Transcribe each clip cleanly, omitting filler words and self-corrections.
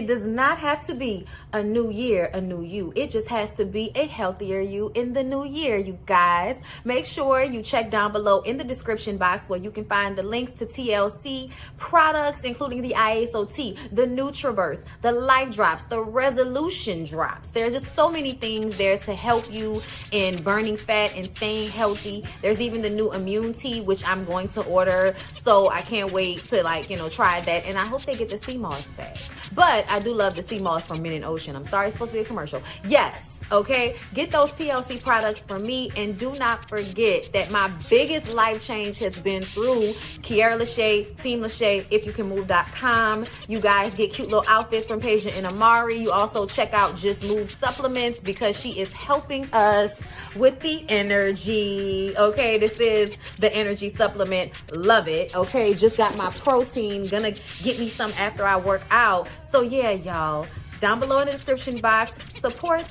it does not have to be a new year, a new you. It just has to be a healthier you in the new year, you guys. Make sure you check down below in the description box where you can find the links to TLC products, including the ISOT, the NutriBurst, the Life Drops, the Resolution Drops. There's just so many things there to help you in burning fat and staying healthy. There's even the new Immune Tea, which I'm going to order. So I can't wait to try that. And I hope they get the sea moss back. But I do love the sea moss from Mint and Ocean. I'm sorry, it's supposed to be a commercial. Yes, okay? Get those TLC products from me. And do not forget that my biggest life change has been through Kiara LASHAE, Team LASHAE, ifyoucanmove.com. You guys get cute little outfits from Peja and Amari. You also check out Just Move supplements because she is helping us with the energy. Okay, this is the energy supplement. Love it. Okay, just got my protein. Gonna get me some after I work out. So yeah, y'all, down below in the description box, support.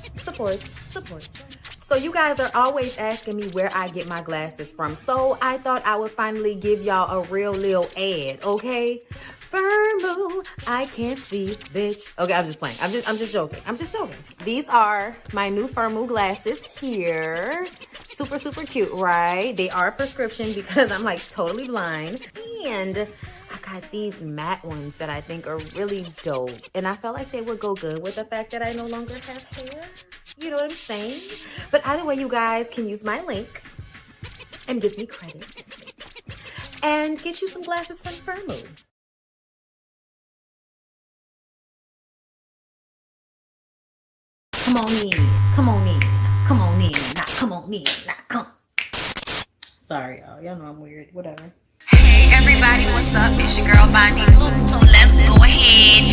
So you guys are always asking me where I get my glasses from. So I thought I would finally give y'all a real little ad, okay? Firmoo, I can't see, bitch. Okay, I'm just playing. I'm just joking. These are my new Firmoo glasses here. Super cute, right? They are prescription because I'm like totally blind. And I got these matte ones that I think are really dope. And I felt like they would go good with the fact that I no longer have hair. You know what I'm saying? But either way, you guys can use my link and give me credit. And get you some glasses from Firmoo. Come on in. Sorry, y'all. Y'all know I'm weird. Whatever. Hey everybody, what's up? It's your girl Bondi Blue. So let's go ahead.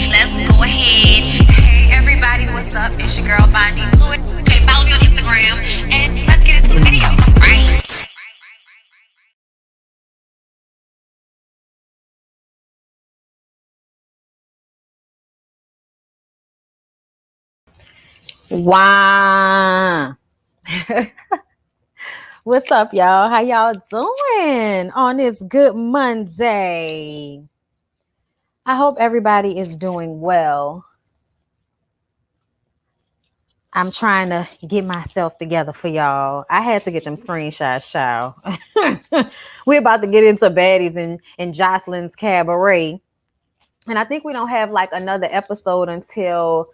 Hey everybody, what's up? It's your girl Bondi Blue. Okay, follow me on Instagram and let's get into the video. Right? Wow. What's up, y'all? How y'all doing on this good Monday? I hope everybody is doing well. I'm trying to get myself together for y'all. I had to get them screenshots, child. We're about to get into Baddies and Jocelyn's Cabaret. And I think we don't have like another episode until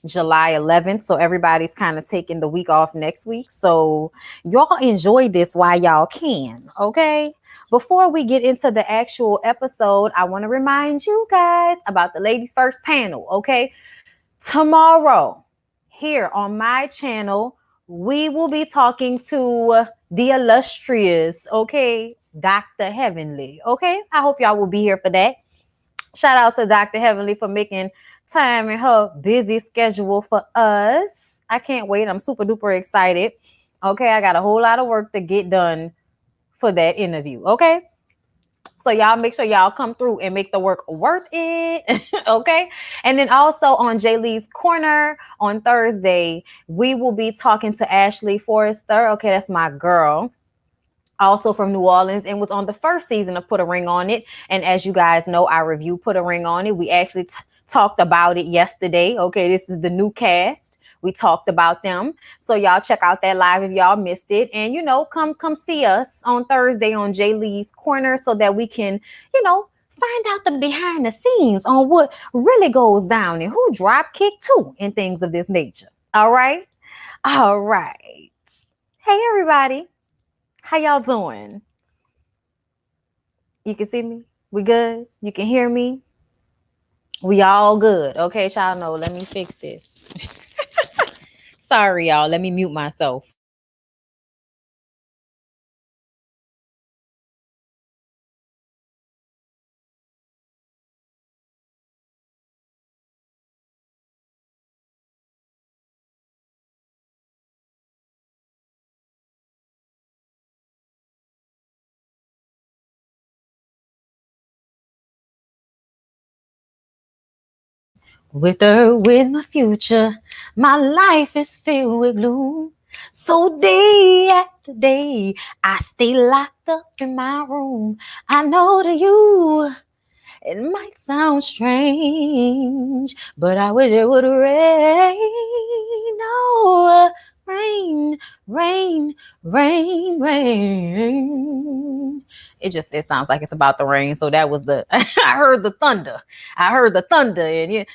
July 11th. So everybody's kind of taking the week off next week. So y'all enjoy this while y'all can, okay? Before we get into the actual episode, I want to remind you guys about the Ladies First panel, okay? Tomorrow, here on my channel, we will be talking to the illustrious, okay, Dr. Heavenly, okay? I hope y'all will be here for that. Shout out to Dr. Heavenly for making time in her busy schedule for us. I can't wait. I'm super duper excited. Okay, I got a whole lot of work to get done for that interview. Okay, so y'all make sure y'all come through and make the work worth it. Okay, and then also on J Lee's Corner on Thursday, we will be talking to Ashley Forrester. Okay, that's my girl. Also from New Orleans, and was on the first season of Put a Ring on It. And as you guys know, I review Put a Ring on It. We actually talked about it yesterday. Okay, this is the new cast. We talked about them. So y'all check out that live if y'all missed it. And, come see us on Thursday on J Lee's Corner so that we can, find out the behind the scenes on what really goes down and who drop kick too and things of this nature. All right. Hey, everybody. How y'all doing? You can see me? We good? You can hear me? We all good. Okay, y'all know. Let me fix this. Sorry, y'all. Let me mute myself. With her, with my future, my life is filled with gloom. So day after day, I stay locked up in my room. I know that you It might sound strange, but I wish it would rain. No, rain, rain, rain, rain. It sounds like it's about the rain. So that was the I heard the thunder. I heard the thunder, and yeah.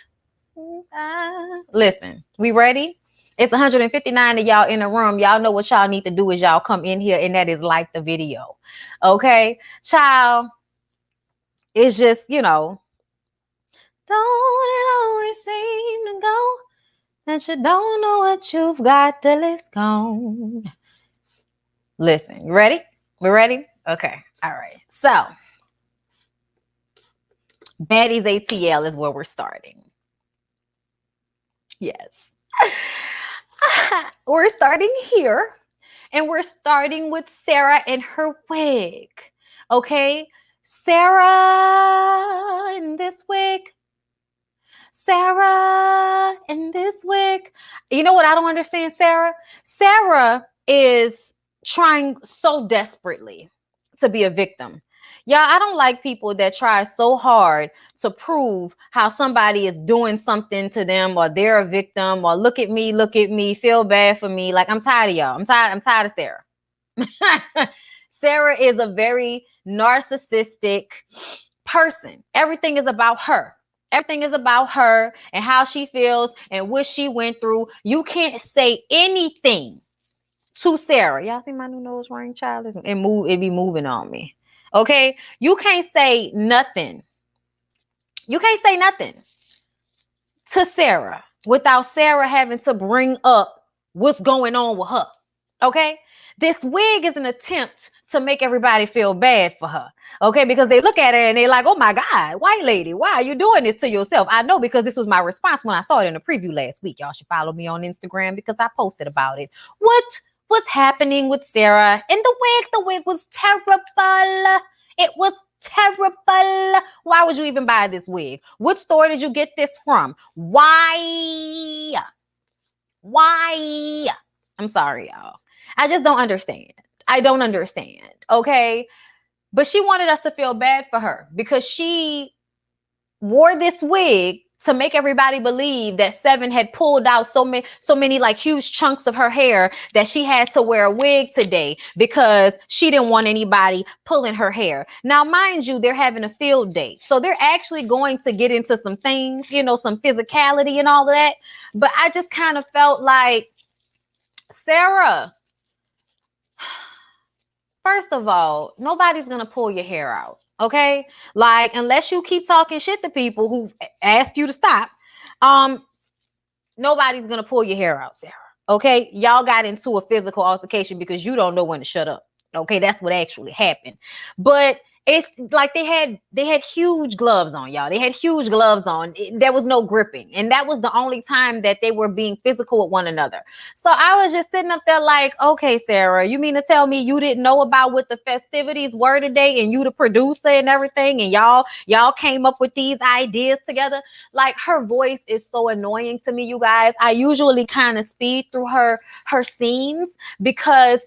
Listen, we ready? It's 159 of y'all in the room. Y'all know what y'all need to do is y'all come in here, and that is like the video. Okay, child. It's just, don't it always seem to go that you don't know what you've got till it's gone. Listen, you ready? We ready? Okay. All right. So, Baddies ATL is where we're starting. Yes. We're starting here, and we're starting with Sarah and her wig. Okay? Sarah in this wig. Sarah in this wig. You know what I don't understand, Sarah? Sarah is trying so desperately to be a victim. Y'all, I don't like people that try so hard to prove how somebody is doing something to them, or they're a victim, or look at me, feel bad for me. Like, I'm tired of y'all. I'm tired of Sarah. Sarah is a very narcissistic person. Everything is about her. Everything is about her and how she feels and what she went through. You can't say anything to Sarah. Y'all see my new nose ring, child? It be moving on me. Okay? You can't say nothing. You can't say nothing to Sarah without Sarah having to bring up what's going on with her. Okay? This wig is an attempt to make everybody feel bad for her. Okay? Because they look at her and they're like, oh my God, white lady, why are you doing this to yourself? I know, because this was my response when I saw it in the preview last week. Y'all should follow me on Instagram because I posted about it. What was happening with Sarah and the wig? The wig was terrible. It was terrible. Why would you even buy this wig? What store did you get this from? Why? I'm sorry, y'all. I just don't understand. I don't understand. Okay. But she wanted us to feel bad for her because she wore this wig to make everybody believe that Seven had pulled out so many like huge chunks of her hair that she had to wear a wig today because she didn't want anybody pulling her hair. Now, mind you, they're having a field day. So they're actually going to get into some things, some physicality and all of that. But I just kind of felt like, Sarah, first of all, nobody's going to pull your hair out. Okay. Like, unless you keep talking shit to people who asked you to stop, nobody's going to pull your hair out, Sarah. Okay. Y'all got into a physical altercation because you don't know when to shut up. Okay. That's what actually happened. But it's like they had huge gloves on, y'all. They had huge gloves on. There was no gripping. And that was the only time that they were being physical with one another. So I was just sitting up there like, okay, Sarah, you mean to tell me you didn't know about what the festivities were today and you the producer and everything, and y'all came up with these ideas together? Like, her voice is so annoying to me, you guys. I usually kind of speed through her scenes because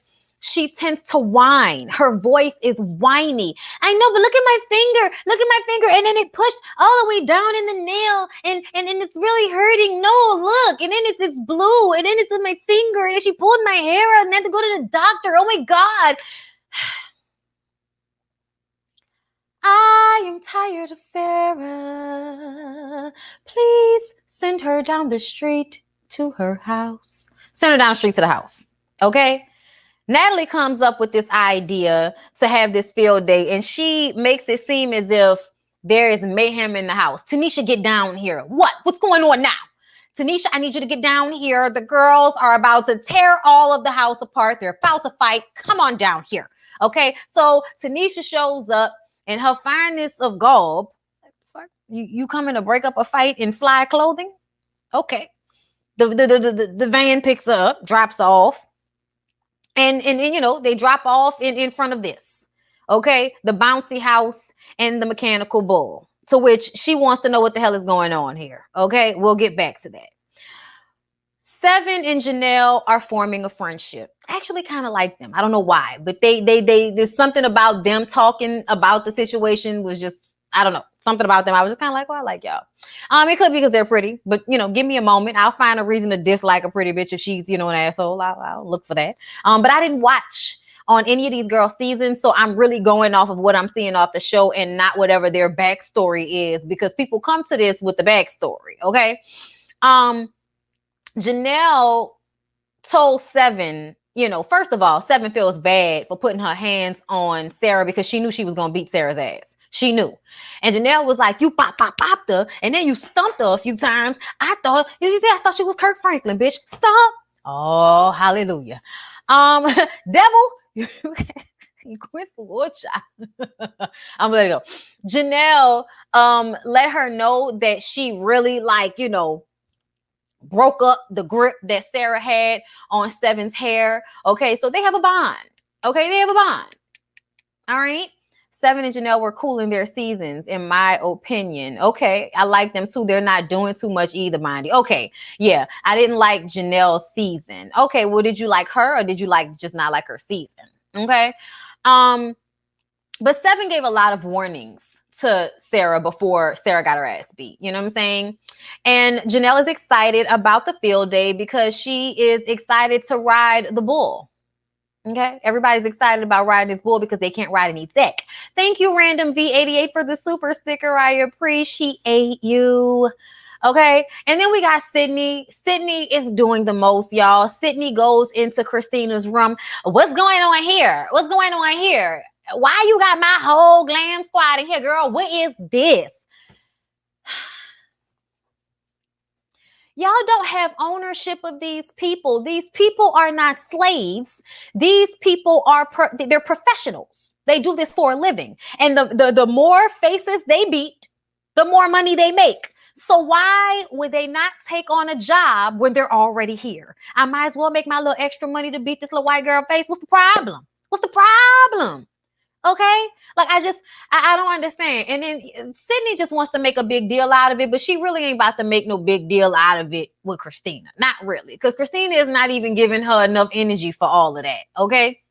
she tends to whine. Her voice is whiny. I know, but look at my finger. Look at my finger. And then it pushed all the way down in the nail. And it's really hurting. No, look. And then it's blue. And then it's in my finger. And then she pulled my hair out and I had to go to the doctor. Oh my God. I am tired of Sarah. Please send her down the street to her house. Send her down the street to the house. Okay? Natalie comes up with this idea to have this field day, and she makes it seem as if there is mayhem in the house. Tanisha, get down here. What's going on now? Tanisha, I need you to get down here. The girls are about to tear all of the house apart. They're about to fight. Come on down here. Okay. So Tanisha shows up in her finest of garb. You coming to break up a fight in fly clothing? Okay. The van picks her up, drops off. And they drop off in front of this, okay, the bouncy house and the mechanical bull, to which she wants to know what the hell is going on here. Okay, we'll get back to that. Seven and Janelle are forming a friendship. I actually kind of like them. I don't know why, but they there's something about them talking about the situation was just, I don't know. Something about them, I was just kind of like, well, I like y'all. It could be because they're pretty, but give me a moment. I'll find a reason to dislike a pretty bitch if she's, an asshole. I'll look for that. But I didn't watch on any of these girls' seasons, so I'm really going off of what I'm seeing off the show and not whatever their backstory is, because people come to this with the backstory. Okay. Janelle told Seven, first of all, Seven feels bad for putting her hands on Sarah because she knew she was going to beat Sarah's ass. She knew. And Janelle was like, you popped her, and then you stumped her a few times. I thought she was Kirk Franklin, bitch. Stump. Oh, hallelujah. Devil, you quit I'm gonna let it go. Janelle let her know that she really broke up the grip that Sarah had on Seven's hair. Okay, so they have a bond. Okay, they have a bond. All right. Seven and Janelle were cool in their seasons, in my opinion. Okay, I like them too. They're not doing too much either, Mindy. Okay, yeah, I didn't like Janelle's season. Okay, well, did you like her, or did you just not like her season? Okay, but Seven gave a lot of warnings to Sarah before Sarah got her ass beat. You know what I'm saying? And Janelle is excited about the field day because she is excited to ride the bull. Okay, everybody's excited about riding this bull because they can't ride any tech. Thank you, Random V88, for the super sticker. I appreciate you. Okay, and then we got Sydney. Sydney is doing the most, y'all. Sydney goes into Christina's room. What's going on here? What's going on here? Why you got my whole glam squad in here, girl? What is this? Y'all don't have ownership of these people. These people are not slaves. These people are they're professionals. They do this for a living. And the more faces they beat, the more money they make. So why would they not take on a job when they're already here? I might as well make my little extra money to beat this little white girl face. What's the problem? What's the problem? Okay, I don't understand. And then Sydney just wants to make a big deal out of it, but she really ain't about to make no big deal out of it with Christina. Not really, because Christina is not even giving her enough energy for all of that. Okay.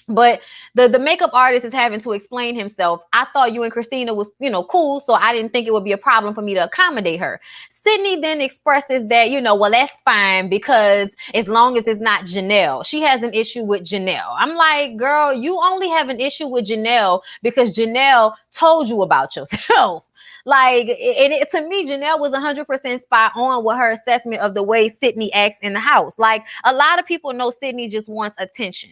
But the makeup artist is having to explain himself. I thought you and Christina was, cool. So I didn't think it would be a problem for me to accommodate her. Sydney then expresses that, well, that's fine because as long as it's not Janelle. She has an issue with Janelle. I'm like, girl, you only have an issue with Janelle because Janelle told you about yourself. To me, Janelle was 100% spot on with her assessment of the way Sydney acts in the house. Like, a lot of people know Sydney just wants attention.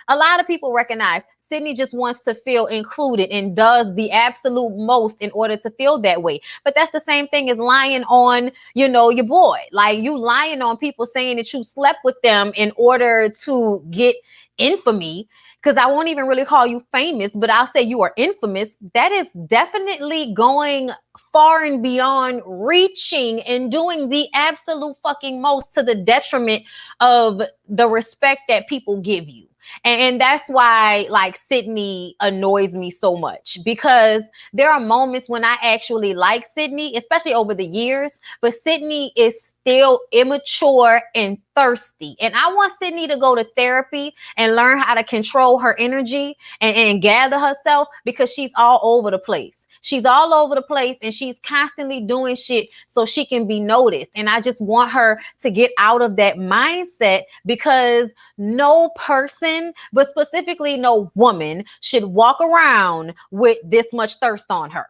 A lot of people recognize Sydney just wants to feel included and does the absolute most in order to feel that way. But that's the same thing as lying on, your boy. Like, you lying on people saying that you slept with them in order to get infamy. Because I won't even really call you famous, but I'll say you are infamous. That is definitely going far and beyond reaching and doing the absolute fucking most to the detriment of the respect that people give you. And that's why Sydney annoys me so much, because there are moments when I actually like Sydney, especially over the years, but Sydney is still immature and thirsty. And I want Sydney to go to therapy and learn how to control her energy and gather herself, because she's all over the place. She's all over the place and she's constantly doing shit so she can be noticed. And I just want her to get out of that mindset, because no person, but specifically no woman, should walk around with this much thirst on her.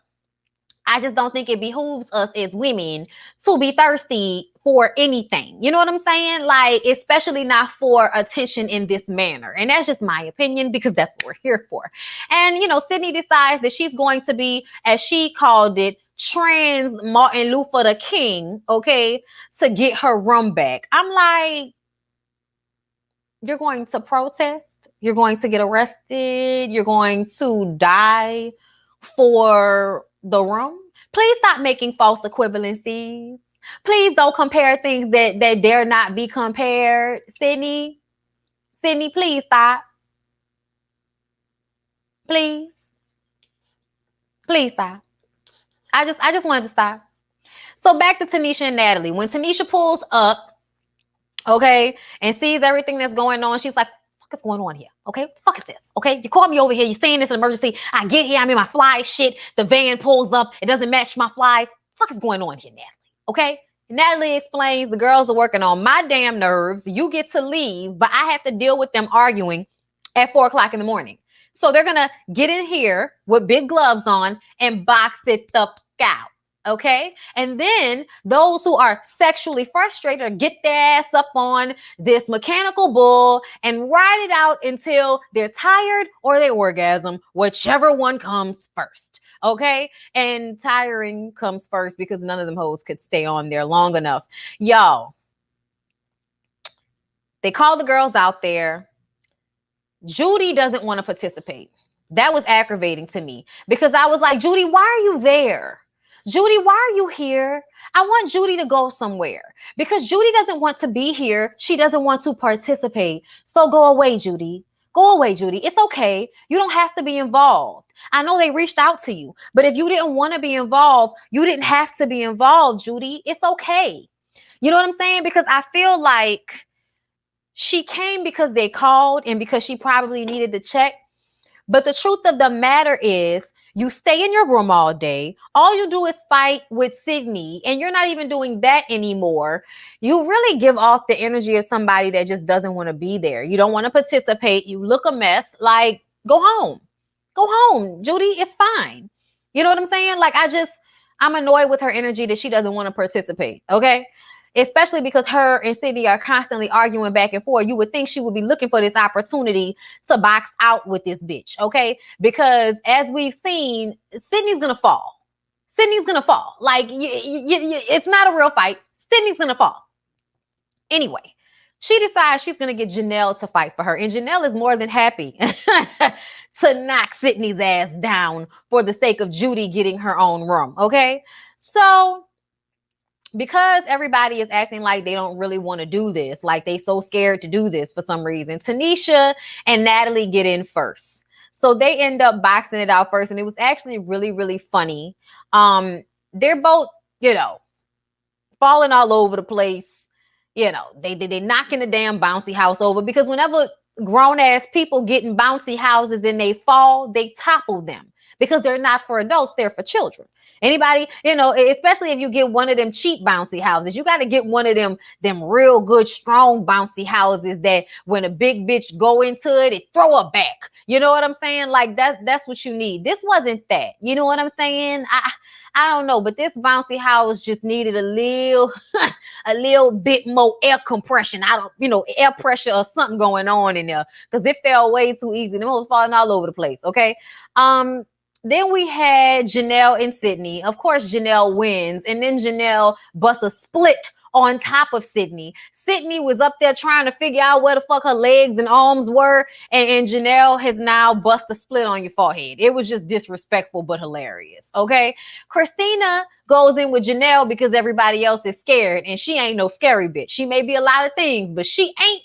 I just don't think it behooves us as women to be thirsty for anything. You know what I'm saying? Especially not for attention in this manner. And that's just my opinion, because that's what we're here for. And, Sydney decides that she's going to be, as she called it, trans Martin Luther the King, okay, to get her room back. I'm like, you're going to protest? You're going to get arrested? You're going to die for the room? Please stop making false equivalencies. Please don't compare things that dare not be compared. Sydney, please stop. Please stop. I just wanted to stop. So back to Tanisha and Natalie. When Tanisha pulls up, okay, and sees everything that's going on, she's like, fuck is going on here? Okay, what the fuck is this? Okay, you called me over here. You're saying this is an emergency. I get here. I'm in my fly shit. The van pulls up. It doesn't match my fly. What the fuck is going on here, Natalie? Okay. Natalie explains the girls are working on my damn nerves. You get to leave, but I have to deal with them arguing at 4 o'clock in the morning. So they're going to get in here with big gloves on and box it the fuck out. Okay. And then those who are sexually frustrated get their ass up on this mechanical bull and ride it out until they're tired or they orgasm, whichever one comes first. Okay. And tiring comes first because none of them hoes could stay on there long enough. Y'all, they call the girls out there. Judy doesn't want to participate. That was aggravating to me because I was like, Judy, why are you there? Judy, why are you here? I want Judy to go somewhere because Judy doesn't want to be here. She doesn't want to participate. So go away, Judy. Go away, Judy. It's okay. You don't have to be involved. I know they reached out to you, but if you didn't want to be involved, you didn't have to be involved, Judy. It's okay. You know what I'm saying? Because I feel like she came because they called and because she probably needed the check. But the truth of the matter is, you stay in your room all day. All you do is fight with Sydney, and you're not even doing that anymore. You really give off the energy of somebody that just doesn't want to be there. You don't want to participate. You look a mess. Like, go home. Go home, Judy. It's fine. You know what I'm saying? Like, I'm annoyed with her energy that she doesn't want to participate. Okay. Especially because her and Sydney are constantly arguing back and forth. You would think she would be looking for this opportunity to box out with this bitch, okay? Because as we've seen, Sydney's gonna fall. Sydney's gonna fall. Like, it's not a real fight. Sydney's gonna fall. Anyway, she decides she's gonna get Janelle to fight for her. And Janelle is more than happy to knock Sydney's ass down for the sake of Judy getting her own room, okay? So because everybody is acting like they don't really want to do this, like they so scared to do this for some reason, Tanisha and Natalie get in first. So they end up boxing it out first. And it was actually really, really funny. They're both, falling all over the place. They knocking the damn bouncy house over because whenever grown ass people get in bouncy houses and they fall, they topple them because they're not for adults, they're for children. Anybody, especially if you get one of them cheap bouncy houses, you got to get one of them real good, strong bouncy houses that when a big bitch go into it, it throw her back. You know what I'm saying? Like that's what you need. This wasn't that. You know what I'm saying? I don't know, but this bouncy house just needed a little bit more air compression. Air pressure or something going on in there. Because it fell way too easy. The most falling all over the place. Okay. Then we had Janelle and Sydney. Of course, Janelle wins. And then Janelle busts a split on top of Sydney. Sydney was up there trying to figure out where the fuck her legs and arms were. And Janelle has now bust a split on your forehead. It was just disrespectful, but hilarious. Okay. Christina goes in with Janelle because everybody else is scared. And she ain't no scary bitch. She may be a lot of things, but she ain't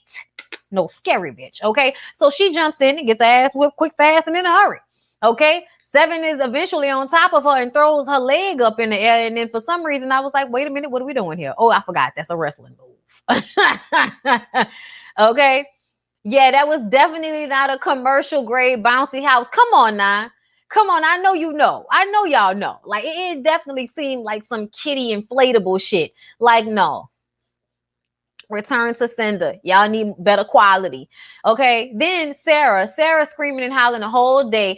no scary bitch. Okay. So she jumps in and gets her ass whipped quick, fast, and in a hurry. Okay. 7 is eventually on top of her and throws her leg up in the air. And then for some reason, I was like, wait a minute, what are we doing here? Oh, I forgot. That's a wrestling move. Okay. Yeah, that was definitely not a commercial grade bouncy house. Come on now. Come on. I know you know. I know y'all know. Like, it definitely seemed like some kiddie inflatable shit. Like, no. Return to sender. Y'all need better quality. Okay. Then Sarah screaming and hollering the whole day.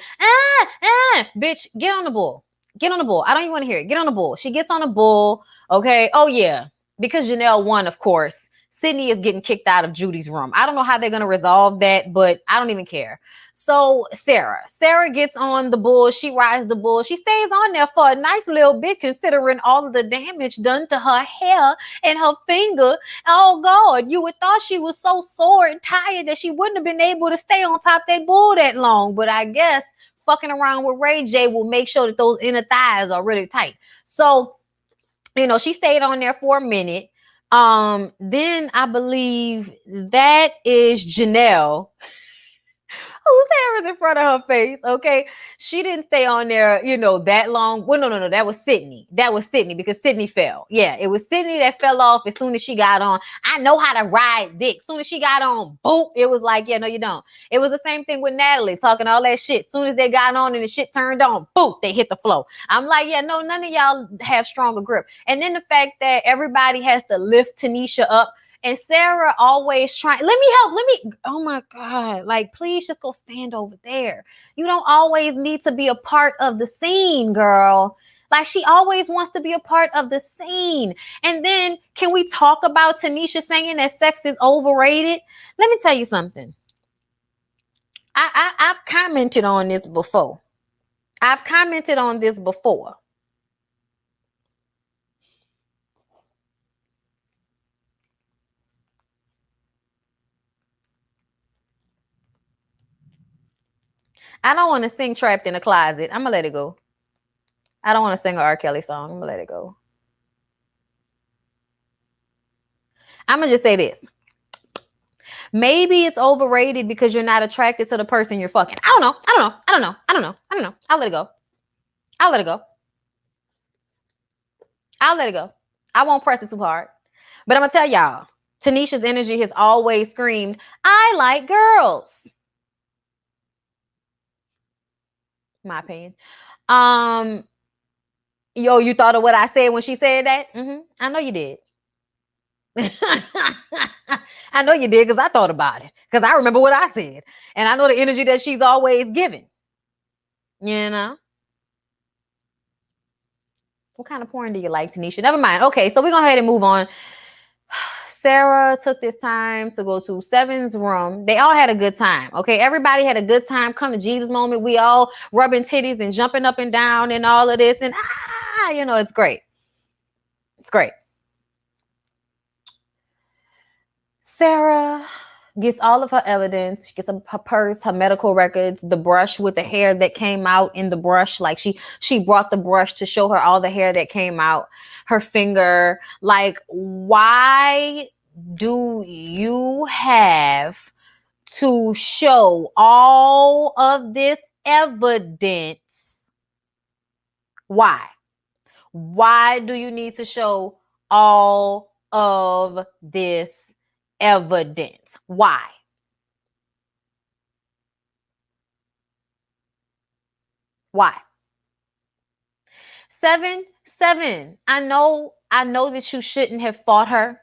Bitch, get on the bull. Get on the bull. I don't even want to hear it. Get on the bull. She gets on the bull. Okay. Oh yeah. Because Janelle won, of course. Sydney is getting kicked out of Judy's room. I don't know how they're going to resolve that, but I don't even care. So Sarah gets on the bull. She rides the bull. She stays on there for a nice little bit, considering all of the damage done to her hair and her finger. Oh God, you would thought she was so sore and tired that she wouldn't have been able to stay on top of that bull that long. But I guess fucking around with Ray J will make sure that those inner thighs are really tight. So, she stayed on there for a minute. Then I believe that is Janelle Sarah's in front of her face, okay? She didn't stay on there, that long. Well, no, that was Sydney. That was Sydney because Sydney fell. Yeah, it was Sydney that fell off as soon as she got on. I know how to ride dick. As soon as she got on, boop, it was like, yeah, no, you don't. It was the same thing with Natalie talking all that shit. As soon as they got on and the shit turned on, boop, they hit the flow. I'm like, yeah, no, none of y'all have stronger grip. And then the fact that everybody has to lift Tanisha up. And Sarah always trying, oh my God, like, please just go stand over there. You don't always need to be a part of the scene, girl. Like, she always wants to be a part of the scene. And then can we talk about Tanisha saying that sex is overrated? Let me tell you something. I've commented on this before. I don't want to sing Trapped in a Closet. I'm going to let it go. I don't want to sing an R. Kelly song. I'm going to let it go. I'm going to just say this. Maybe it's overrated because you're not attracted to the person you're fucking. I don't know. I'll let it go. I'll let it go. I won't press it too hard. But I'm going to tell y'all, Tanisha's energy has always screamed, I like girls. My opinion. Yo, you thought of what I said when she said that? I know you did. I know you did because I thought about it. Because I remember what I said. And I know the energy that she's always given. You know? What kind of porn do you like, Tanisha? Never mind. Okay, so we're going to go ahead and move on. Sarah took this time to go to Seven's room. They all had a good time. Okay, everybody had a good time. Come to Jesus moment. We all rubbing titties and jumping up and down and all of this. And it's great. It's great. Sarah gets all of her evidence. She gets her purse, her medical records, the brush with the hair that came out in the brush. Like she brought the brush to show her all the hair that came out, her finger. Like, why do you have to show all of this evidence? Why? Why do you need to show all of this evidence? Why? Why? Seven. I know that you shouldn't have fought her.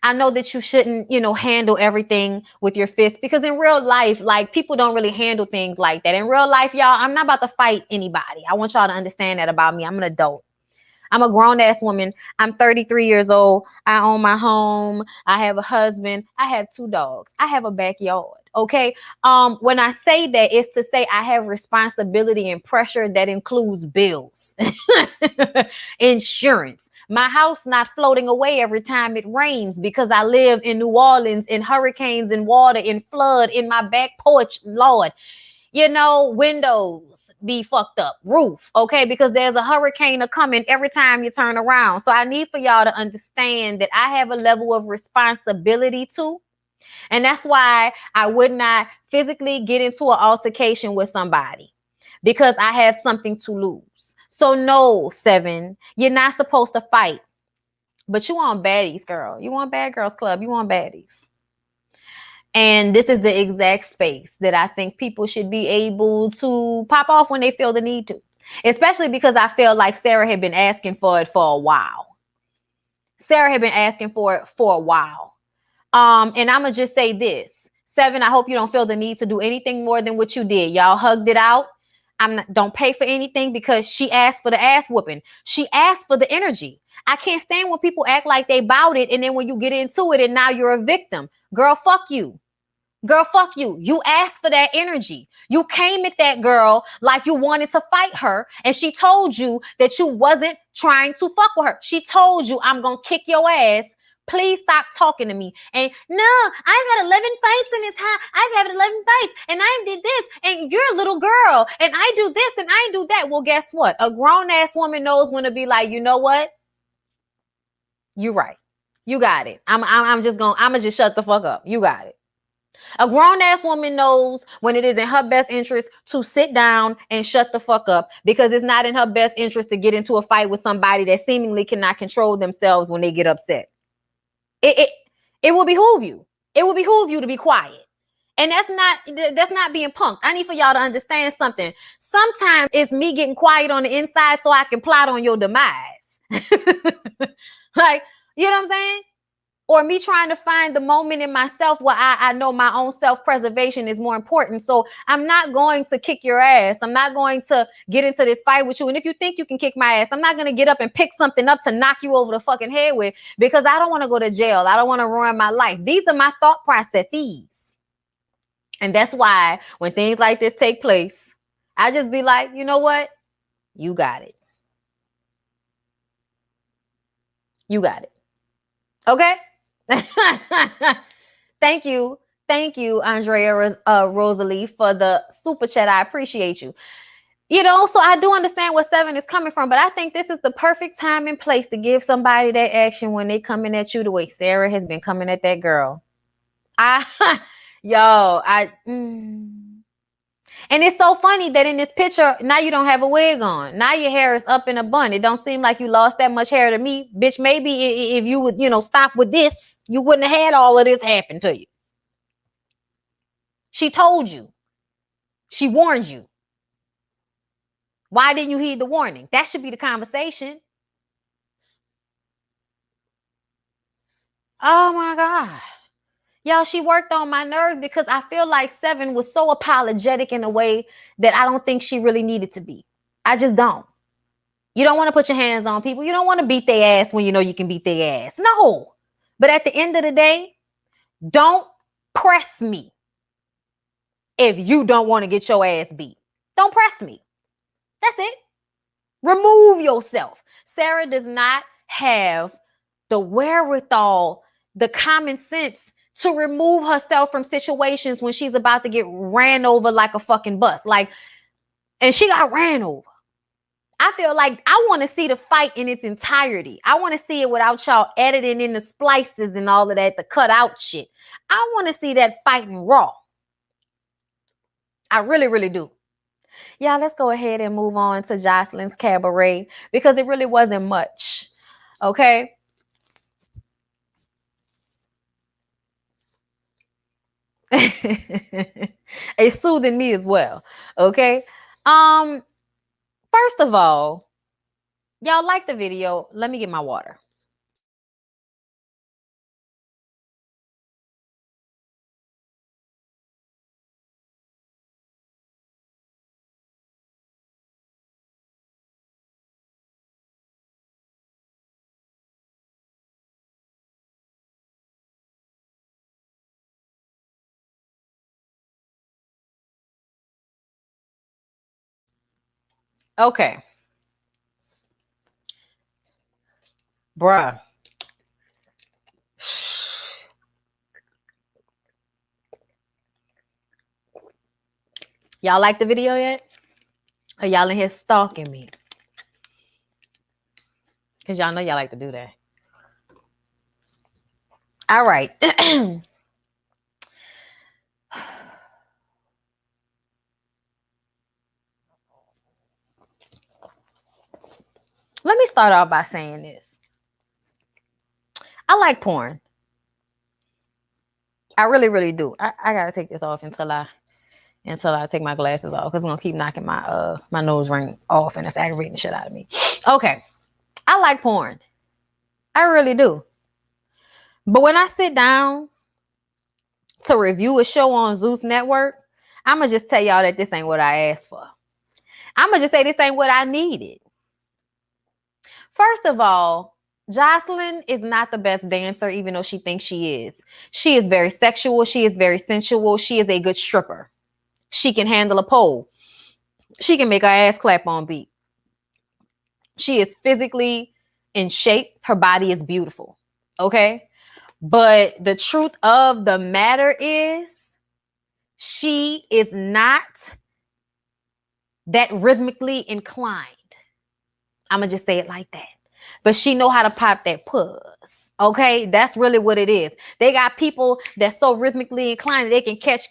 I know that you shouldn't, handle everything with your fist, because in real life, like, people don't really handle things like that. In real life, y'all, I'm not about to fight anybody. I want y'all to understand that about me. I'm an adult. I'm a grown-ass woman. I'm 33 years old. I own my home. I have a husband. I have 2 dogs. I have a backyard. Okay. When I say that, it's to say I have responsibility and pressure that includes bills, insurance. My house not floating away every time it rains because I live in New Orleans, in hurricanes, in water, in flood, in my back porch, Lord. Windows be fucked up, roof, okay, because there's a hurricane coming every time you turn around. So I need for y'all to understand that I have a level of responsibility too. And that's why I would not physically get into an altercation with somebody, because I have something to lose. So no, Seven, you're not supposed to fight. But you want baddies, girl. You want Bad Girls Club. You want baddies. And this is the exact space that I think people should be able to pop off when they feel the need to. Especially because I feel like Sarah had been asking for it for a while. And I'm going to just say this. Seven, I hope you don't feel the need to do anything more than what you did. Y'all hugged it out. Don't pay for anything because she asked for the ass whooping. She asked for the energy. I can't stand when people act like they bought it, and then when you get into it and now you're a victim. Girl, fuck you. You asked for that energy. You came at that girl like you wanted to fight her, and she told you that you wasn't trying to fuck with her. She told you, I'm going to kick your ass. Please stop talking to me. And no, I've had 11 fights in this house. I've had 11 fights, and I did this, and you're a little girl, and I do this, and I do that. Well, guess what? A grown-ass woman knows when to be like, you know what? You're right. You got it. I'm just shut the fuck up. You got it. A grown-ass woman knows when it is in her best interest to sit down and shut the fuck up, because it's not in her best interest to get into a fight with somebody that seemingly cannot control themselves when they get upset. It will behoove you. It will behoove you to be quiet. And that's not being punked. I need for y'all to understand something. Sometimes it's me getting quiet on the inside so I can plot on your demise. Like, you know what I'm saying? Or me trying to find the moment in myself where I know my own self-preservation is more important. So I'm not going to kick your ass. I'm not going to get into this fight with you. And if you think you can kick my ass, I'm not going to get up and pick something up to knock you over the fucking head with, because I don't want to go to jail. I don't want to ruin my life. These are my thought processes. And that's why when things like this take place, I just be like, you know what? You got it. You got it. Okay? Thank you, Andrea Rosalie, for the super chat. I appreciate you. You know, so I do understand where 7 is coming from, but I think this is the perfect time and place to give somebody that action when they coming at you the way Sarah has been coming at that girl. And it's so funny that in this picture, now you don't have a wig on. Now your hair is up in a bun. It don't seem like you lost that much hair to me. Bitch, maybe if you would, stop with this, you wouldn't have had all of this happen to you. She told you. She warned you. Why didn't you heed the warning? That should be the conversation. Oh my God. Y'all, she worked on my nerves because I feel like 7 was so apologetic in a way that I don't think she really needed to be. I just don't. You don't want to put your hands on people. You don't want to beat their ass when you know you can beat their ass. No. But at the end of the day, don't press me if you don't want to get your ass beat. Don't press me. That's it. Remove yourself. Sarah does not have the wherewithal, the common sense to remove herself from situations when she's about to get ran over like a fucking bus. And she got ran over. I feel like I want to see the fight in its entirety. I want to see it without y'all editing in the splices and all of that, the cut out shit. I want to see that fighting raw. I really, really do. Yeah, let's go ahead and move on to Jocelyn's Cabaret, because it really wasn't much. Okay. It's soothing me as well. Okay. First of all, y'all like the video. Let me get my water. Okay. Bruh. Y'all like the video yet? Or y'all in here stalking me? Because y'all know y'all like to do that. All right. Let me start off by saying this. I like porn. I really, really do. I gotta take this off until I take my glasses off, because I'm gonna keep knocking my my nose ring off, and it's aggravating the shit out of me. Okay. I like porn. I really do. But when I sit down to review a show on Zeus Network, I'm gonna just tell y'all that this ain't what I asked for. I'm gonna just say this ain't what I needed. First of all, Jocelyn is not the best dancer, even though she thinks she is. She is very sexual. She is very sensual. She is a good stripper. She can handle a pole. She can make her ass clap on beat. She is physically in shape. Her body is beautiful. Okay? But the truth of the matter is, she is not that rhythmically inclined. I'm going to just say it like that. But she know how to pop that puss. Okay, that's really what it is. They got people that's so rhythmically inclined that they can catch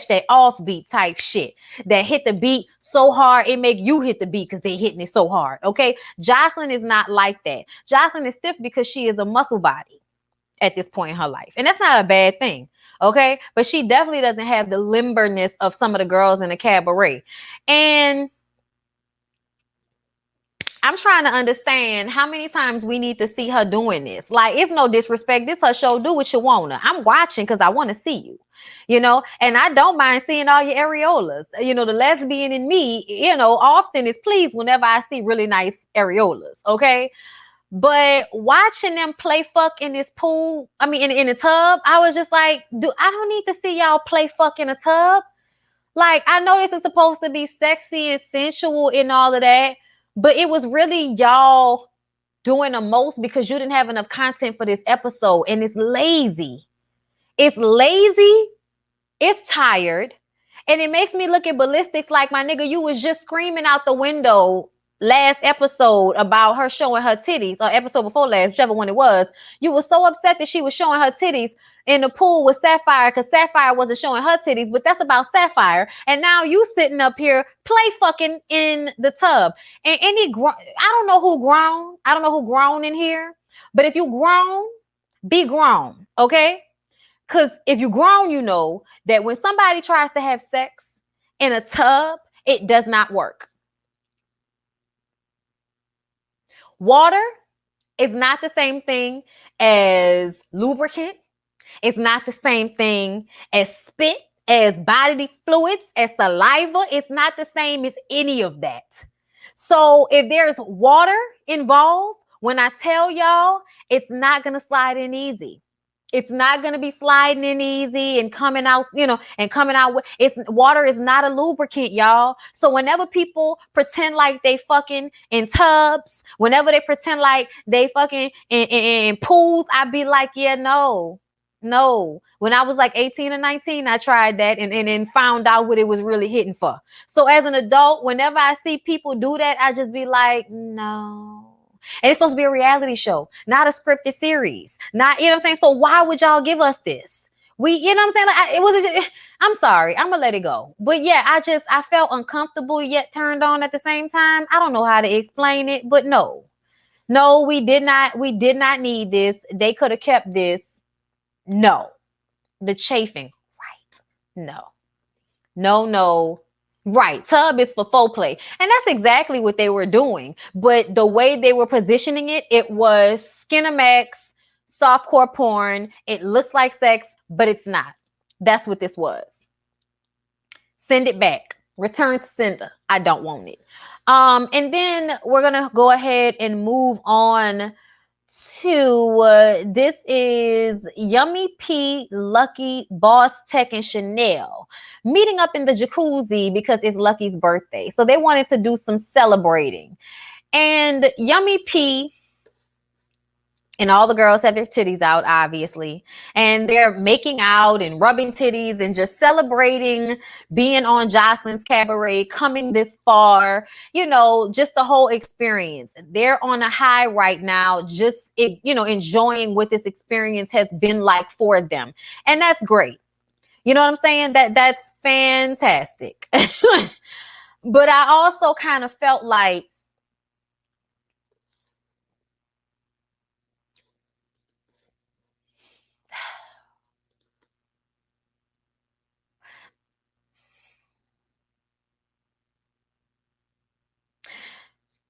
that offbeat type shit that hit the beat so hard it make you hit the beat because they hitting it so hard. Okay, Jocelyn is not like that. Jocelyn is stiff because she is a muscle body at this point in her life, and that's not a bad thing. Okay, but she definitely doesn't have the limberness of some of the girls in the cabaret, and I'm trying to understand how many times we need to see her doing this. Like, it's no disrespect. This her show. Do what you wanna. I'm watching because I want to see you, and I don't mind seeing all your areolas. The lesbian in me, often is pleased whenever I see really nice areolas. Okay. But watching them play fuck in this pool, I mean, in a tub, I was just like, I don't need to see y'all play fuck in a tub. Like, I know this is supposed to be sexy and sensual and all of that, but it was really y'all doing the most because you didn't have enough content for this episode. And it's lazy. It's lazy. It's tired. And it makes me look at ballistics like, my nigga, you was just screaming out the window last episode about her showing her titties, or episode before last, whichever one it was. You were so upset that she was showing her titties in the pool with Sapphire because Sapphire wasn't showing her titties, but that's about Sapphire. And now you sitting up here play fucking in the tub. And I don't know who grown. I don't know who grown in here. But if you grown, be grown, okay? Because if you grown, you know that when somebody tries to have sex in a tub, it does not work. Water is not the same thing as lubricant. It's not the same thing as spit, as bodily fluids, as saliva. It's not the same as any of that. So if there's water involved, when I tell y'all, it's not going to slide in easy. It's not going to be sliding in easy and coming out, water is not a lubricant, y'all. So whenever people pretend like they fucking in tubs, whenever they pretend like they fucking in pools, I'd be like, yeah, no. When I was like 18 or 19, I tried that and found out what it was really hitting for. So as an adult, whenever I see people do that, I just be like, no. And it's supposed to be a reality show, not a scripted series. Not, you know what I'm saying? So why would y'all give us this? You know what I'm saying? Like, it wasn't. I'm sorry. I'm gonna let it go. But yeah, I felt uncomfortable yet turned on at the same time. I don't know how to explain it, but no, we did not need this. They could have kept this. No, the chafing, right? No. Right. Tub is for foreplay. And that's exactly what they were doing. But the way they were positioning it, it was Skinamax, softcore porn. It looks like sex, but it's not. That's what this was. Send it back. Return to sender. I don't want it. And then we're going to go ahead and move on to this is Yummy P, Lucky, Boss Tech, and Chanel meeting up in the jacuzzi because it's Lucky's birthday. So they wanted to do some celebrating. And Yummy P and all the girls have their titties out, obviously. And they're making out and rubbing titties and just celebrating being on Jocelyn's Cabaret, coming this far, just the whole experience. They're on a high right now, just, enjoying what this experience has been like for them. And that's great. You know what I'm saying? That's fantastic. But I also kind of felt like,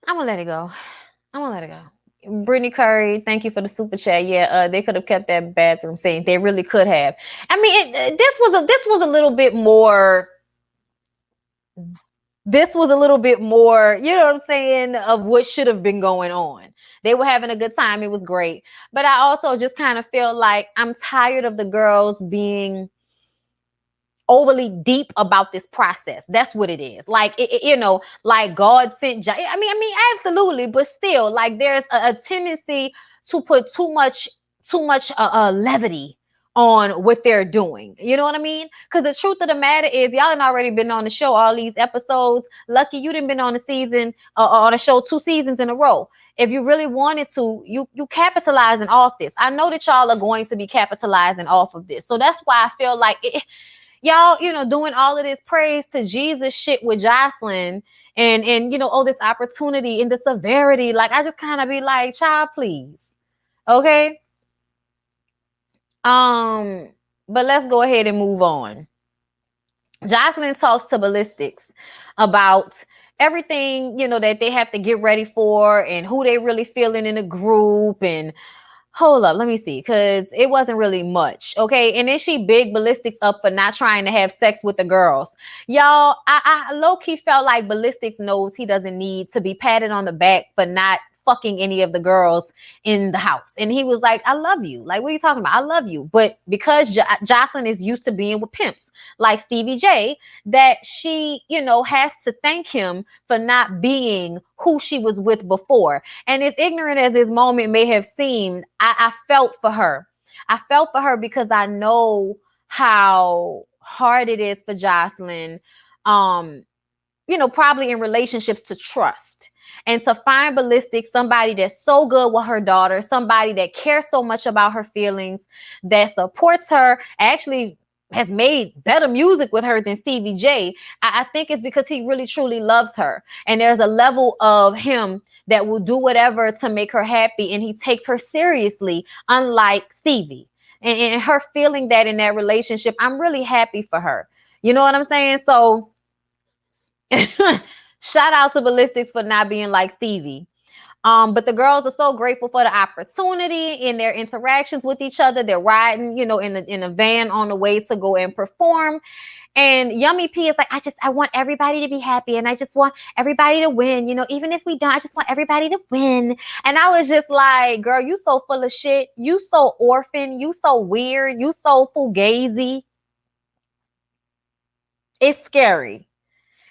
I'm gonna let it go. Brittany Curry, thank you for the super chat. Yeah, they could have kept that bathroom scene. They really could have. I mean, this was a little bit more. This was a little bit more, you know what I'm saying, of what should have been going on. They were having a good time. It was great. But I also just kind of feel like I'm tired of the girls being overly deep about this process. That's what it is. Like, like God sent. I mean, absolutely. But still, like, there's a tendency to put too much levity on what they're doing. You know what I mean? Because the truth of the matter is, y'all have already been on the show all these episodes. Lucky you didn't been on the season, on a show 2 seasons in a row. If you really wanted to, you capitalizing off this. I know that y'all are going to be capitalizing off of this. So that's why I feel like y'all, doing all of this praise to Jesus shit with Jocelyn and oh, this opportunity and the severity. Like, I just kind of be like, child, please. Okay. But let's go ahead and move on. Jocelyn talks to Ballistics about everything, that they have to get ready for and who they really feeling in the group. And hold up, let me see, because it wasn't really much. Okay. And then she big Ballistics up for not trying to have sex with the girls. Y'all, I low-key felt like Ballistics knows he doesn't need to be patted on the back for not fucking any of the girls in the house. And he was like, I love you. Like, what are you talking about? I love you. But because Jocelyn is used to being with pimps like Stevie J, that she, has to thank him for not being who she was with before. And as ignorant as this moment may have seemed, I felt for her. I felt for her because I know how hard it is for Jocelyn, probably in relationships, to trust. And to find Ballistics, somebody that's so good with her daughter, somebody that cares so much about her feelings, that supports her, actually has made better music with her than Stevie J. I think it's because he really truly loves her. And there's a level of him that will do whatever to make her happy. And he takes her seriously, unlike Stevie. And her feeling that in that relationship, I'm really happy for her. You know what I'm saying? So shout out to Ballistics for not being like Stevie. But the girls are so grateful for the opportunity in their interactions with each other. They're riding, in a van on the way to go and perform. And Yummy P is like, I want everybody to be happy. And I just want everybody to win. Even if we don't, I just want everybody to win. And I was just like, girl, you so full of shit. You so orphan. You so weird. You so fugazi. It's scary.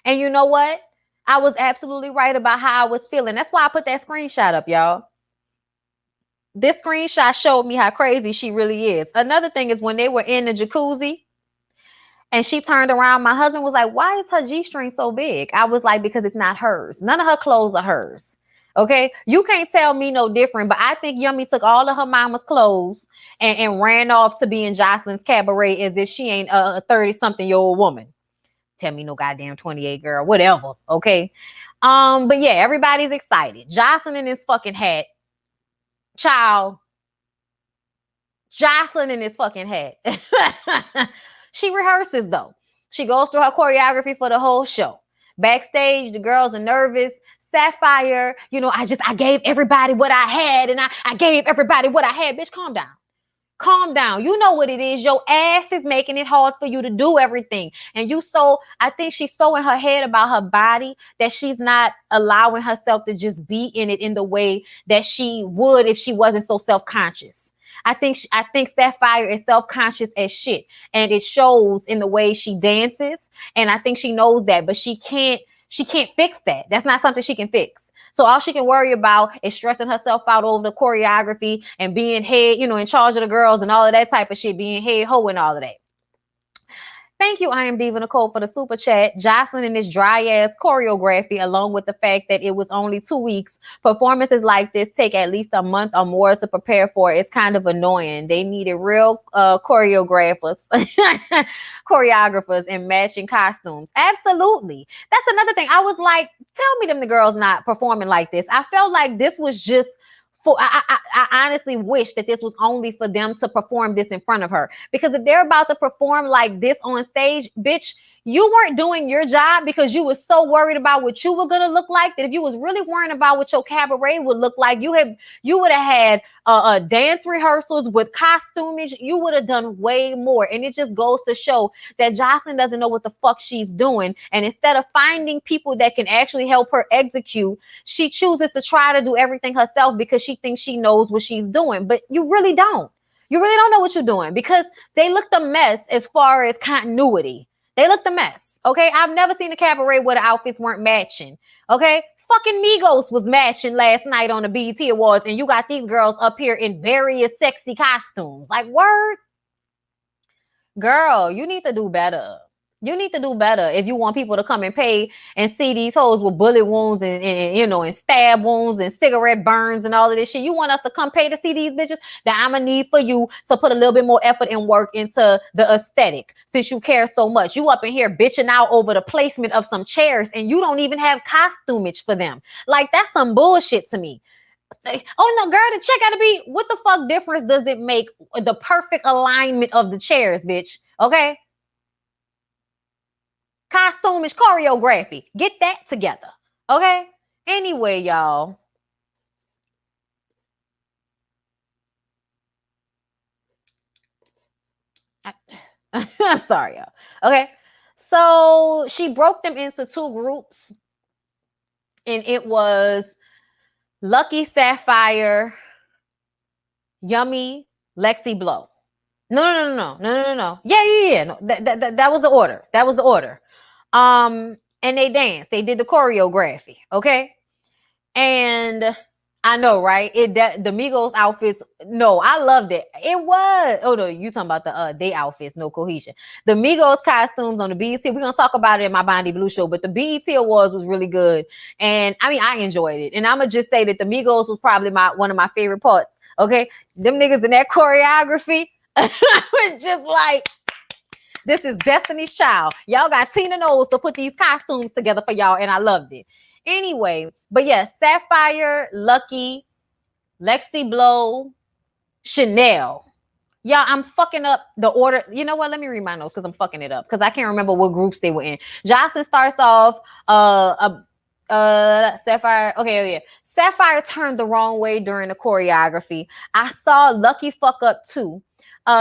And you know what? I was absolutely right about how I was feeling. That's why I put that screenshot up, y'all. This screenshot showed me how crazy she really is. Another thing is when they were in the jacuzzi and she turned around, my husband was like, why is her G-string so big? I was like, because it's not hers. None of her clothes are hers. Okay. You can't tell me no different, but I think Yummy took all of her mama's clothes and ran off to be in Jocelyn's cabaret as if she ain't a 30-something-year-old woman. Tell me no goddamn 28 girl, whatever. Okay. But yeah, everybody's excited. Jocelyn in his fucking hat. Child. Jocelyn in his fucking hat. She rehearses though. She goes through her choreography for the whole show. Backstage, the girls are nervous. Sapphire, I gave everybody what I had, and I gave everybody what I had. Bitch, calm down. Calm down. You know what it is. Your ass is making it hard for you to do everything. And I think she's so in her head about her body that she's not allowing herself to just be in it in the way that she would if she wasn't so self-conscious. I think Sapphire is self-conscious as shit. And it shows in the way she dances. And I think she knows that, but she can't fix that. That's not something she can fix. So all she can worry about is stressing herself out over the choreography and being head, in charge of the girls and all of that type of shit, being head hoe and all of that. Thank you, I am Diva Nicole, for the super chat. Jocelyn and this dry ass choreography, along with the fact that it was only 2 weeks. Performances like this take at least a month or more to prepare for. It's kind of annoying. They needed real choreographers and matching costumes. Absolutely. That's another thing. I was like, tell me the girls not performing like this. I felt like this was just I honestly wish that this was only for them to perform this in front of her. Because if they're about to perform like this on stage, bitch, you weren't doing your job because you were so worried about what you were going to look like, that if you was really worrying about what your cabaret would look like, you would have had dance rehearsals with costumage. You would have done way more. And it just goes to show that Jocelyn doesn't know what the fuck she's doing. And instead of finding people that can actually help her execute, she chooses to try to do everything herself because she thinks she knows what she's doing. But you really don't. You really don't know what you're doing, because they looked a mess as far as continuity. They looked a mess. Okay. I've never seen a cabaret where the outfits weren't matching. Okay. Fucking Migos was matching last night on the BET Awards, and you got these girls up here in various sexy costumes. Like, word. Girl, you need to do better. You need to do better if you want people to come and pay and see these hoes with bullet wounds and you know, and stab wounds and cigarette burns and all of this shit. You want us to come pay to see these bitches? That I'm gonna need for you to put a little bit more effort and work into the aesthetic since you care so much. You up in here bitching out over the placement of some chairs and you don't even have costumage for them. Like, that's some bullshit to me. Say, oh no, girl, the chair gotta be. What the fuck difference does it make the perfect alignment of the chairs, bitch? Okay. Costumish choreography. Get that together. Okay. Anyway, y'all. I'm sorry, y'all. Okay. So she broke them into two groups. And it was Lucky Sapphire, Yummy, Lexi Blow. No. Yeah. No, that was the order. That was the order. And they danced. They did the choreography. Okay. And I know, right? The Migos outfits. No, I loved it. It was. Oh no, you talking about the they outfits? No cohesion. The Migos costumes on the BET. We're gonna talk about it in my Bondi Blue show, but the BET Awards was really good, and I mean, I enjoyed it. And I'm gonna just say that the Migos was probably one of my favorite parts. Okay, them niggas in that choreography. I was just like, this is Destiny's Child. Y'all got Tina Knowles to put these costumes together for y'all, and I loved it. Anyway, but yes, Sapphire, Lucky, Lexi Blow, Chanel. Y'all, I'm fucking up the order. You know what? Let me read my notes because I'm fucking it up because I can't remember what groups they were in. Jocelyn starts off Sapphire. Okay, yeah. Sapphire turned the wrong way during the choreography. I saw Lucky fuck up too.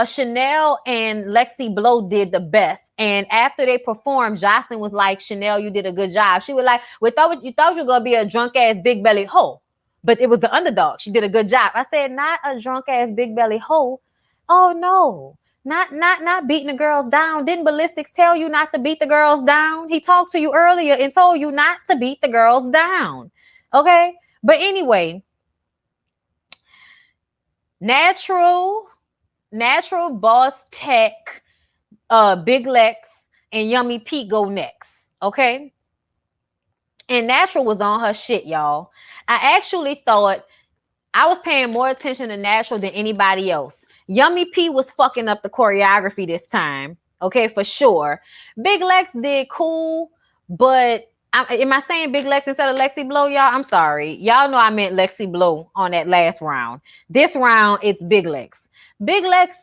Chanel and Lexi Blow did the best. And after they performed, Jocelyn was like, Chanel, you did a good job. She was like, you thought you were going to be a drunk ass big belly hoe, but it was the underdog. She did a good job. I said, not a drunk ass big belly hoe. Oh no, not beating the girls down. Didn't Ballistics tell you not to beat the girls down? He talked to you earlier and told you not to beat the girls down. Okay. But anyway, Natural, Boss Tech, Big Lex, and Yummy Pete go next. Okay. And Natural was on her shit, y'all. I actually thought I was paying more attention to Natural than anybody else. Yummy P was fucking up the choreography this time. Okay, for sure. Big Lex did cool, but am I saying Big Lex instead of Lexi Blow, y'all? I'm sorry. Y'all know I meant Lexi Blow on that last round. This round, it's Big Lex. Big Lex,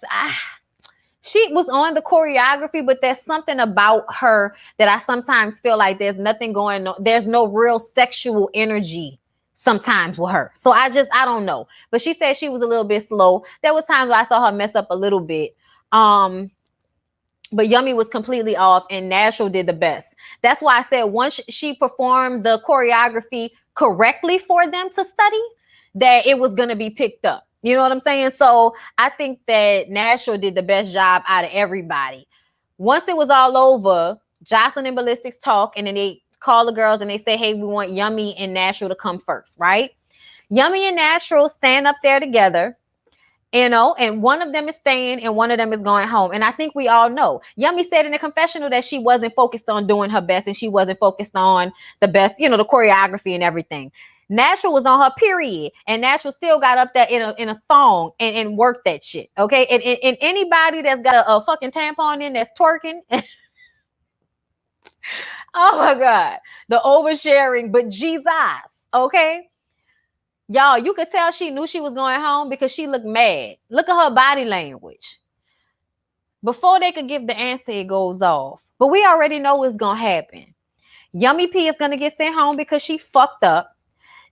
she was on the choreography, but there's something about her that I sometimes feel like there's nothing going on. There's no real sexual energy sometimes with her. So I don't know. But she said she was a little bit slow. There were times where I saw her mess up a little bit. But Yummy was completely off and Natural did the best. That's why I said once she performed the choreography correctly for them to study, that it was going to be picked up. You know what I'm saying? So I think that Natural did the best job out of everybody. Once it was all over, Jocelyn and Ballistics talk and then they call the girls and they say, hey, we want Yummy and Natural to come first, right? Yummy and Natural stand up there together. You know, and one of them is staying and one of them is going home. And I think we all know. Yummy said in the confessional that she wasn't focused on doing her best and she wasn't focused on the best, you know, the choreography and everything. Natural was on her period and Natural still got up there in a thong and worked that shit. Okay. And anybody that's got a fucking tampon in that's twerking. Oh my God. The oversharing, but Jesus. Okay. Y'all, you could tell she knew she was going home because she looked mad. Look at her body language. Before they could give the answer, it goes off. But we already know what's going to happen. Yummy P is going to get sent home because she fucked up.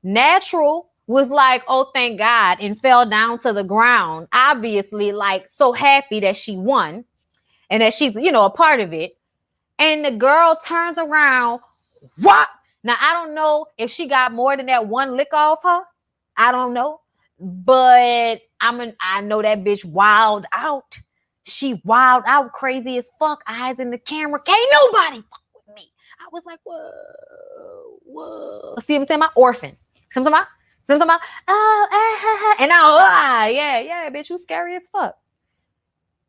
Natural was like, oh, thank God, and fell down to the ground. Obviously, like, so happy that she won and that she's, you know, a part of it. And the girl turns around. What? Now, I don't know if she got more than that one lick off her. I don't know, but I know that bitch wild out. She wild out, crazy as fuck, eyes in the camera. Can't nobody fuck with me. I was like, whoa. See what I'm saying? My orphan. See what I'm talking about? Oh, and now, yeah, bitch, you scary as fuck.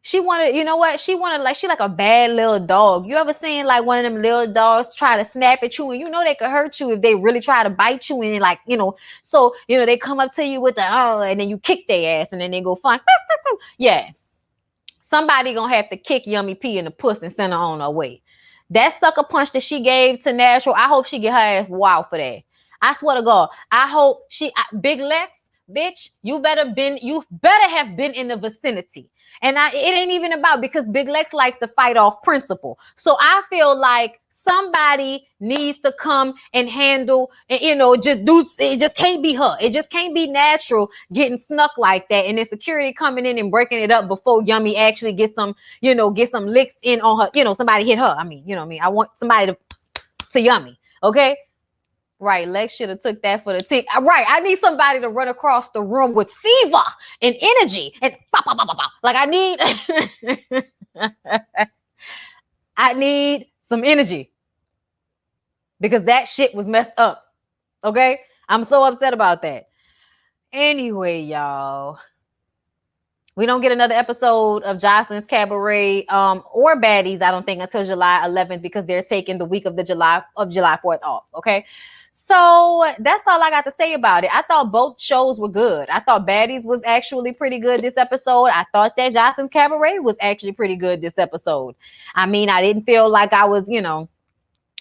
She wanted, you know what? She wanted like, she like a bad little dog. You ever seen like one of them little dogs try to snap at you, and you know they could hurt you if they really try to bite you, and like, you know, so, you know, they come up to you with the, oh, and then you kick their ass and then they go flying. Yeah. Somebody gonna have to kick Yummy P in the puss and send her on her way. That sucker punch that she gave to Natural, I hope she get her ass wild for that. I swear to God, I hope she, Big Lex, bitch, you better have been in the vicinity. And it ain't even about, because Big Lex likes to fight off principle. So I feel like somebody needs to come and handle, and you know, it just can't be her. It just can't be Natural getting snuck like that, and then security coming in and breaking it up before Yummy actually get some licks in on her. You know, somebody hit her. I mean, you know what I mean? I want somebody to Yummy. Okay. Right, Lex should have took that for the team. Right, I need somebody to run across the room with fever and energy and pop, pop, pop, pop, pop. Like I need some energy, because that shit was messed up. Okay, I'm so upset about that. Anyway, y'all, we don't get another episode of Jocelyn's Cabaret or Baddies, I don't think, until July 11th, because they're taking the week of July 4th off. Okay. So that's all I got to say about it. I thought both shows were good. I thought Baddies was actually pretty good this episode. I thought that Jocelyn's Cabaret was actually pretty good this episode. I mean, I didn't feel like I was, you know,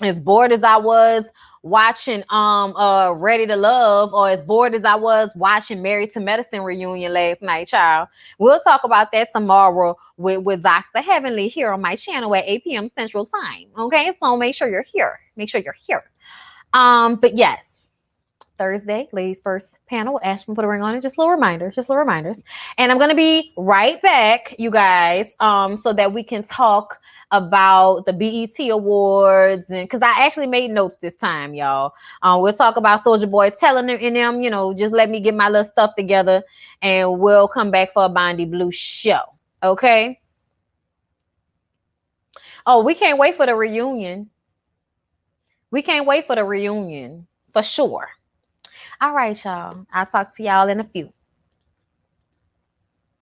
as bored as I was watching Ready to Love, or as bored as I was watching Married to Medicine reunion last night, child. We'll talk about that tomorrow with Zoxa Heavenly here on my channel at 8 p.m. Central Time. Okay, so make sure you're here. Make sure you're here. But yes, Thursday, ladies first panel. Ashton put a ring on it. Just little reminders. And I'm gonna be right back, you guys, so that we can talk about the BET Awards, and because I actually made notes this time, y'all. We'll talk about Soulja Boy telling them, you know, just let me get my little stuff together, and we'll come back for a Bondi Blue show. Okay. Oh, we can't wait for the reunion. We can't wait for the reunion for sure. All right, y'all. I'll talk to y'all in a few.